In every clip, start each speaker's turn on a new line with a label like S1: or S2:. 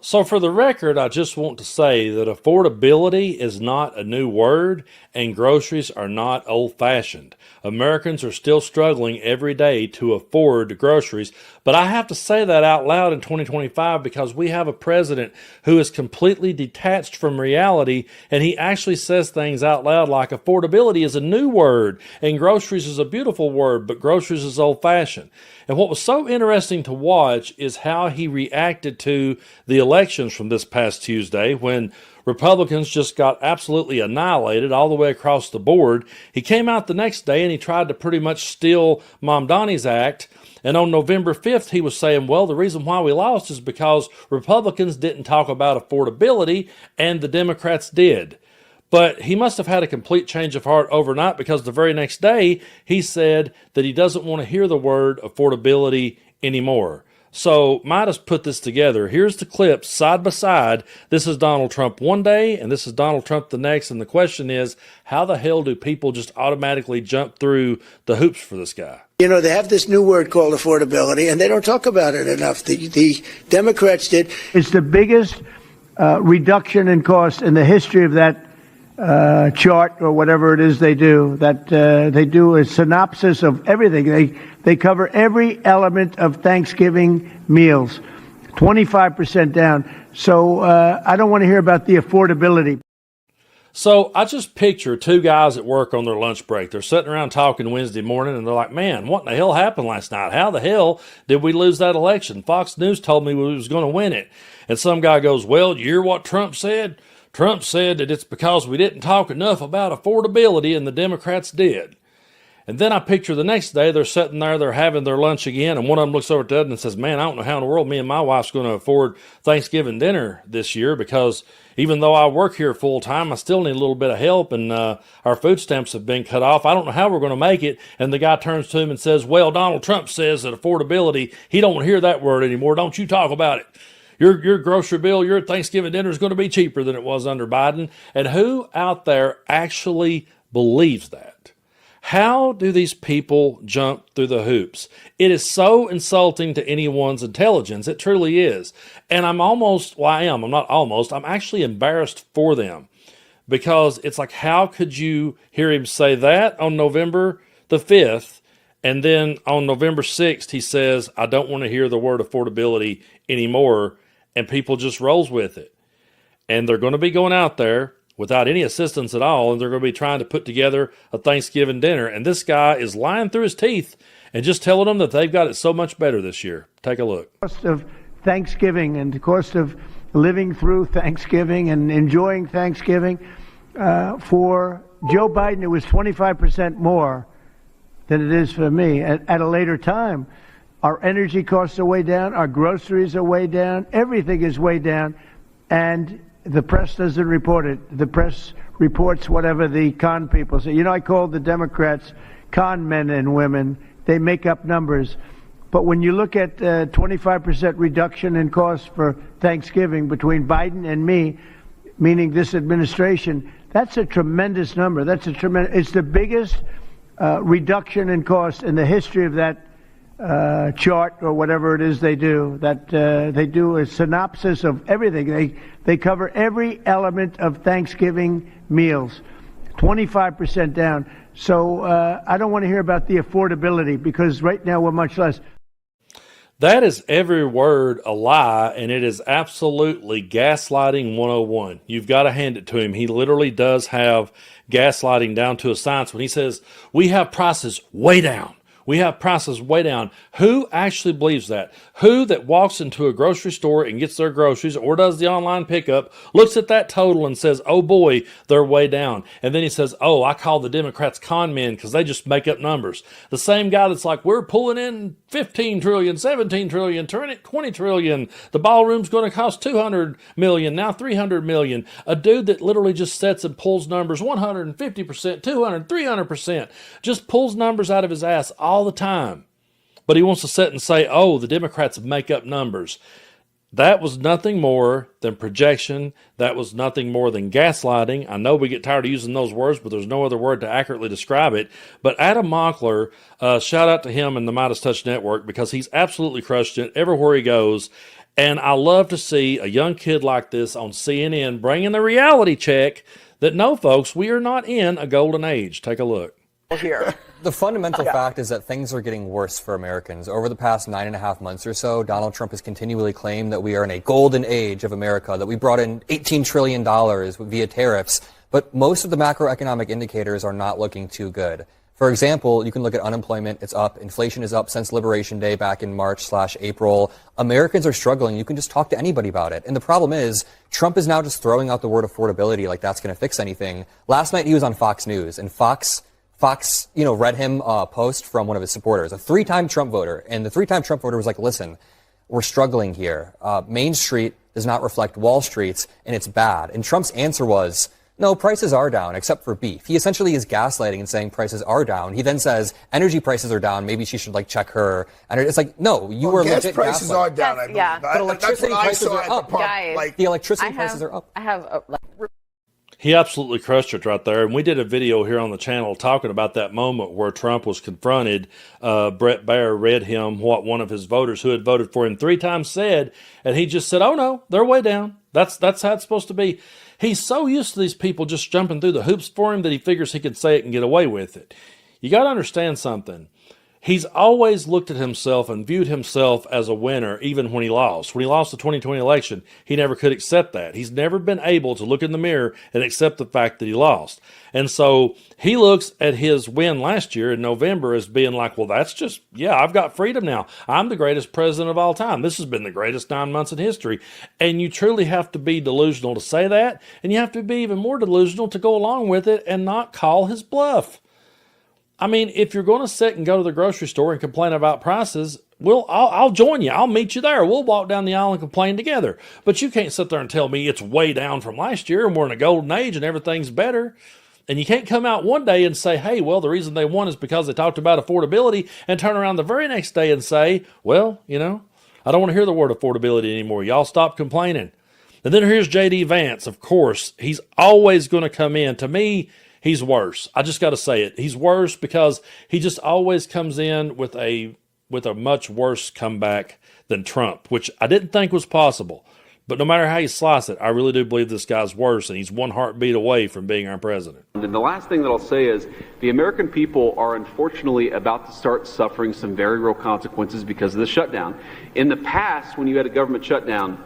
S1: So, for the record, I just want to say that affordability is not a new word and groceries are not old fashioned. Americans are still struggling every day to afford groceries, but I have to say that out loud in 2025 because we have a president who is completely detached from reality and he actually says things out loud like affordability is a new word and groceries is a beautiful word, but groceries is old fashioned. And what was so interesting to watch is how he reacted to the elections from this past Tuesday when Republicans just got absolutely annihilated all the way across the board. He came out the next day and he tried to pretty much steal Mom Donnie's act. And on November 5th, he was saying, well, the reason why we lost is because Republicans didn't talk about affordability and the Democrats did. But he must have had a complete change of heart overnight because the very next day he said that he doesn't want to hear the word affordability anymore. So Meidas put this together. Here's the clips side by side. This is Donald Trump one day and this is Donald Trump the next. And the question is, how the hell do people just automatically jump through the hoops for this guy?
S2: You know, they have this new word called affordability and they don't talk about it enough. The Democrats did.
S3: It's the biggest reduction in cost in the history of that chart or whatever it is they do, that they do a synopsis of everything. They cover every element of Thanksgiving meals, 25% down. So I don't want to hear about the affordability.
S1: So I just picture two guys at work on their lunch break. They're sitting around talking Wednesday morning and they're like, man, what in the hell happened last night? How the hell did we lose that election? Fox News told me we was going to win it. And some guy goes, well, you hear what Trump said? Trump said that it's because we didn't talk enough about affordability and the Democrats did. And then I picture the next day they're sitting there, they're having their lunch again, and one of them looks over at the other and says, man, I don't know how in the world me and my wife's going to afford Thanksgiving dinner this year because even though I work here full time, I still need a little bit of help and our food stamps have been cut off. I don't know how we're going to make it. And the guy turns to him and says, well, Donald Trump says that affordability, he don't want to hear that word anymore. Don't you talk about it. Your grocery bill, your Thanksgiving dinner is going to be cheaper than it was under Biden. And who out there actually believes that? How do these people jump through the hoops? It is so insulting to anyone's intelligence. It truly is. And I'm actually embarrassed for them because it's like, how could you hear him say that on November the 5th? And then on November 6th, he says, I don't want to hear the word affordability anymore. And people just rolls with it. And they're going to be going out there without any assistance at all, and they're going to be trying to put together a Thanksgiving dinner. And this guy is lying through his teeth and just telling them that they've got it so much better this year. Take a look.
S3: The cost of Thanksgiving and the cost of living through Thanksgiving and enjoying Thanksgiving, for Joe Biden, it was 25% more than it is for me at a later time. Our energy costs are way down. Our groceries are way down. Everything is way down. And the press doesn't report it. The press reports whatever the con people say. You know, I call the Democrats con men and women. They make up numbers. But when you look at 25% reduction in costs for Thanksgiving between Biden and me, meaning this administration, that's a tremendous number. It's the biggest reduction in cost in the history of that chart or whatever it is they do, that they do a synopsis of everything. They cover every element of Thanksgiving meals, 25% down. So I don't want to hear about the affordability because right now we're much less.
S1: That is every word a lie, and it is absolutely gaslighting 101. You've got to hand it to him. He literally does have gaslighting down to a science when he says, we have prices way down. We have prices way down. Who actually believes that? Who that walks into a grocery store and gets their groceries or does the online pickup, looks at that total and says, oh boy, they're way down. And then he says, oh, I call the Democrats con men because they just make up numbers. The same guy that's like, we're pulling in 15 trillion, 17 trillion, 20 trillion. The ballroom's going to cost 200 million, now 300 million. A dude that literally just sets and pulls numbers 150%, 200, 300%, just pulls numbers out of his ass all the time. But he wants to sit and say, oh, the Democrats make up numbers. That was nothing more than projection. That was nothing more than gaslighting. I know we get tired of using those words, but there's no other word to accurately describe it. But Adam Mockler, shout out to him and the MeidasTouch Network because he's absolutely crushed it everywhere he goes. And I love to see a young kid like this on CNN bringing the reality check that no, folks, we are not in a golden age. Take a look.
S4: Here. The fundamental fact is that things are getting worse for Americans. Over the past 9.5 months or so, Donald Trump has continually claimed that we are in a golden age of America, that we brought in $18 trillion via tariffs, but most of the macroeconomic indicators are not looking too good. For example, you can look at unemployment, it's up, inflation is up since Liberation Day back in March/April. Americans are struggling. You can just talk to anybody about it. And the problem is, Trump is now just throwing out the word affordability like that's going to fix anything. Last night he was on Fox News, and Fox, read him a post from one of his supporters, a 3-time Trump voter. And the 3-time Trump voter was like, listen, we're struggling here. Main Street does not reflect Wall Street's, and it's bad. And Trump's answer was, no, prices are down, except for beef. He essentially is gaslighting and saying prices are down. He then says energy prices are down. Maybe she should check her. And it's like, no, you were
S5: gas
S4: legit
S5: prices
S4: gaslighting.
S5: are down. I believe.
S4: Yeah, but electricity prices are up.
S6: Guys,
S4: the electricity prices are up.
S6: I have
S1: He absolutely crushed it right there. And we did a video here on the channel talking about that moment where Trump was confronted. Brett Baer read him what one of his voters who had voted for him 3 times said, and he just said, oh no, they're way down. That's how it's supposed to be. He's so used to these people just jumping through the hoops for him that he figures he can say it and get away with it. You got to understand something. He's always looked at himself and viewed himself as a winner, even when he lost. When he lost the 2020 election, he never could accept that. He's never been able to look in the mirror and accept the fact that he lost. And so he looks at his win last year in November as being like, well, that's just, yeah, I've got freedom now. I'm the greatest president of all time. This has been the greatest 9 months in history. And you truly have to be delusional to say that. And you have to be even more delusional to go along with it and not call his bluff. I mean, if you're going to sit and go to the grocery store and complain about prices, I'll join you. I'll meet you there. We'll walk down the aisle and complain together. But you can't sit there and tell me it's way down from last year and we're in a golden age and everything's better. And you can't come out one day and say, hey, well, the reason they won is because they talked about affordability, and turn around the very next day and say, well, I don't want to hear the word affordability anymore. Y'all stop complaining. And then here's J.D. Vance. Of course, he's always going to come in. To me, he's worse. I just got to say it. He's worse because he just always comes in with a much worse comeback than Trump, which I didn't think was possible. But no matter how you slice it, I really do believe this guy's worse, and he's one heartbeat away from being our president.
S7: And the last thing that I'll say is the American people are unfortunately about to start suffering some very real consequences because of the shutdown. In the past, when you had a government shutdown,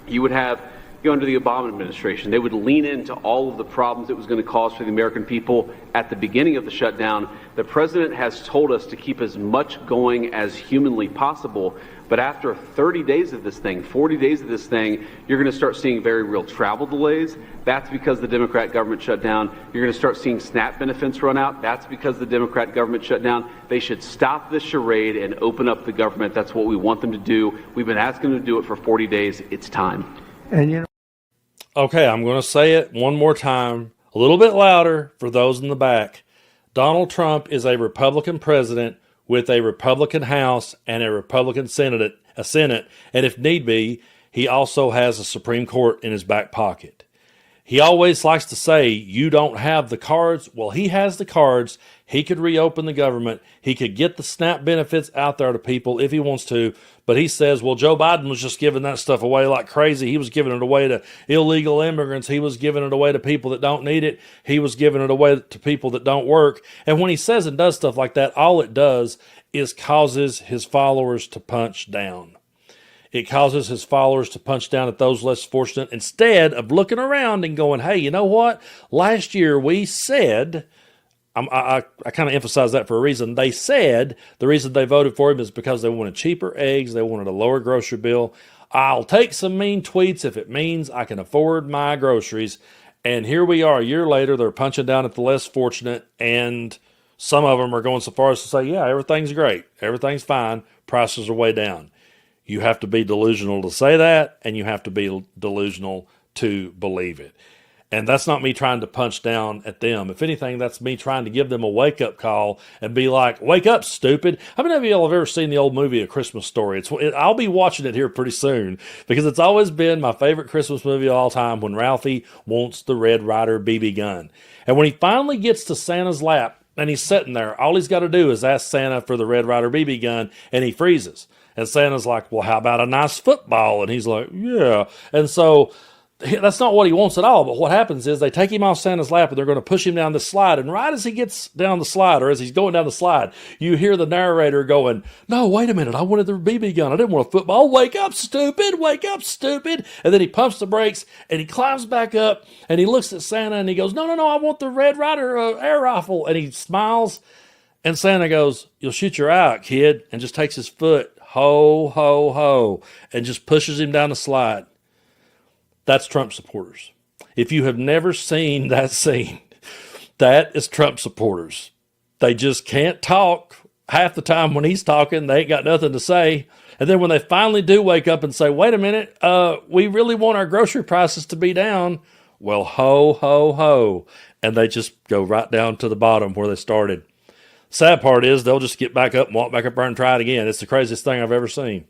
S7: you would have, under the Obama administration, they would lean into all of the problems it was going to cause for the American people at the beginning of the shutdown. The president has told us to keep as much going as humanly possible. But after 30 days of this thing, 40 days of this thing, you're going to start seeing very real travel delays. That's because the Democrat government shut down. You're going to start seeing SNAP benefits run out. That's because the Democrat government shut down. They should stop this charade and open up the government. That's what we want them to do. We've been asking them to do it for 40 days. It's time.
S3: And
S1: Okay, I'm going to say it one more time, a little bit louder for those in the back. Donald Trump is a Republican president with a Republican House and a Republican Senate, and if need be, he also has a Supreme Court in his back pocket. He always likes to say, you don't have the cards. Well, he has the cards. He could reopen the government. He could get the SNAP benefits out there to people if he wants to. But he says, well, Joe Biden was just giving that stuff away like crazy. He was giving it away to illegal immigrants. He was giving it away to people that don't need it. He was giving it away to people that don't work. And when he says and does stuff like that, all it does is causes his followers to punch down. It causes his followers to punch down at those less fortunate instead of looking around and going, hey, you know what? Last year we said, I kind of emphasize that for a reason. They said the reason they voted for him is because they wanted cheaper eggs. They wanted a lower grocery bill. I'll take some mean tweets if it means I can afford my groceries. And here we are a year later. They're punching down at the less fortunate. And some of them are going so far as to say, yeah, everything's great. Everything's fine. Prices are way down. You have to be delusional to say that, and you have to be delusional to believe it. And that's not me trying to punch down at them. If anything, that's me trying to give them a wake-up call and be like, wake up, stupid. How many of y'all have ever seen the old movie A Christmas Story? I'll be watching it here pretty soon because it's always been my favorite Christmas movie of all time when Ralphie wants the Red Ryder BB gun. And when he finally gets to Santa's lap and he's sitting there, all he's got to do is ask Santa for the Red Ryder BB gun, and he freezes. And Santa's like, well, how about a nice football? And he's like, yeah. And so that's not what he wants at all. But what happens is they take him off Santa's lap and they're going to push him down the slide. And right as he gets down the slide, or as he's going down the slide, you hear the narrator going, no, wait a minute. I wanted the BB gun. I didn't want a football. Wake up, stupid. Wake up, stupid. And then he pumps the brakes and he climbs back up and he looks at Santa and he goes, no, I want the Red Ryder air rifle. And he smiles and Santa goes, you'll shoot your eye out, kid. And just takes his foot, ho, ho, ho, and just pushes him down the slide. That's Trump supporters. If you have never seen that scene, that is Trump supporters. They just can't talk. Half the time when he's talking, they ain't got nothing to say. And then when they finally do wake up and say, wait a minute, we really want our grocery prices to be down. Well, ho, ho, ho. And they just go right down to the bottom where they started. Sad part is they'll just get back up and walk back up there and try it again. It's the craziest thing I've ever seen.